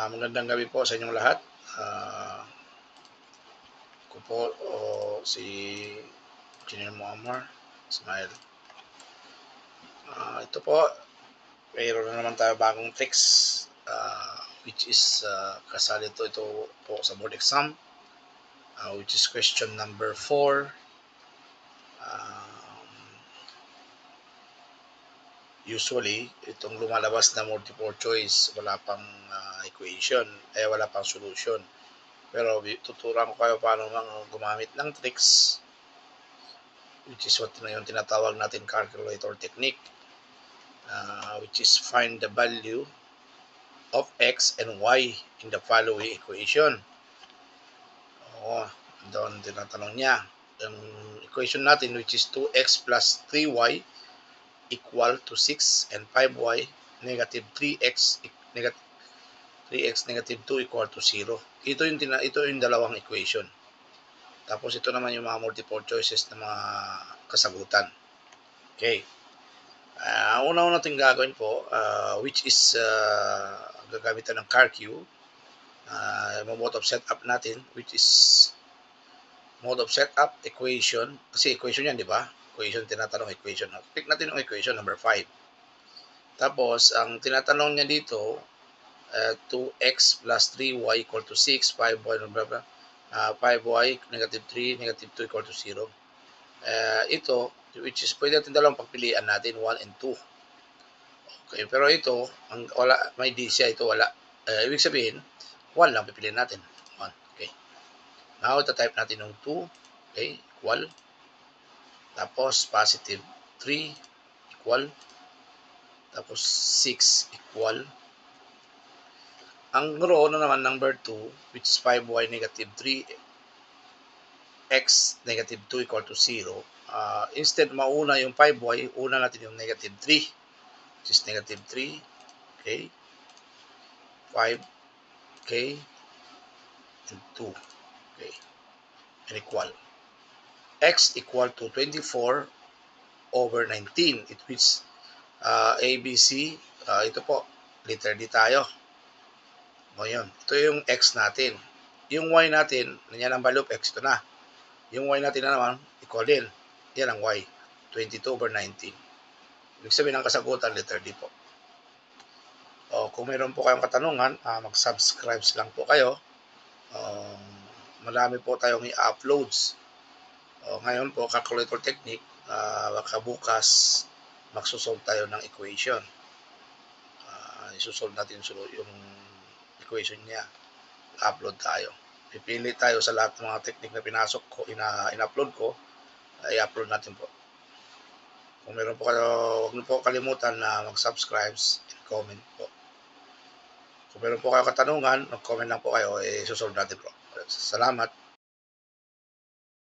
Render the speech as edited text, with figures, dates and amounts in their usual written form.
Magandang gabi po sa inyong lahat. Ako po si Engineer Muammar Ismail. Ito po, mayroon na naman tayo bagong tricks which is kasali ito po sa board exam which is question number 4. Usually, itong lumalabas na multiple choice, wala pang equation, wala pang solution. Pero tuturuan ko kayo paano gumamit ng tricks which is what yung tinatawag natin calculator technique, which is find the value of x and y in the following equation. Doon tinatanong niya. Yung equation natin which is 2x plus 3y equal to 6 and 5y negative 3x negative 2 equal to 0. Ito yung dalawang equation. Tapos ito naman yung mga multiple choices na mga kasagutan. Okay. Una natin gagawin po, which is gagamitan ng CARQ, mode of setup natin, which is mode of setup equation. Kasi equation yan, di ba? Equation, tinatanong equation. Pick natin yung equation number 5. Tapos, ang tinatanong niya dito, 2x plus 3y equal to 6, 5y, 5y, negative 3, negative 2 equal to 0. Ito, which is pwede natin dalawang pagpilian natin, 1 and 2. Okay, pero ito, wala, may D siya, ito wala. Ibig sabihin, 1 lang pipiliin natin. 1, okay. Now, type natin yung 2, okay, equal. Tapos, positive 3, equal. Tapos, 6, equal. Ang row naman, number 2, which is 5y negative 3, x negative 2 equal to 0. Instead, mauna yung 5y, una natin yung negative 3, which is negative 3, okay, 5, okay, and 2, okay, and equal. X equal to 24 over 19, it which A, B, C, ito po, letter D tayo. O yun, ito yung X natin. Yung Y natin, yan ang value of X, ito na. Yung Y natin na naman, equal din. Yan ang Y, 22 over 19. Ibig sabihin ng kasagutan, letter D po. Kung mayroon po kayong katanungan, mag-subscribe lang po kayo. Marami po tayong i-uploads. Ngayon po, calculator technique, baka bukas magsusolve tayo ng equation. Isusolve natin yung equation niya. Upload tayo. Pipili tayo sa lahat ng mga technique na pinasok ko, in-upload ko, i-upload natin po. Kung meron po kayo, huwag niyo po kalimutan na mag-subscribe and comment po. Kung meron po kayo katanungan, mag-comment lang po kayo, isusolve natin po. Salamat.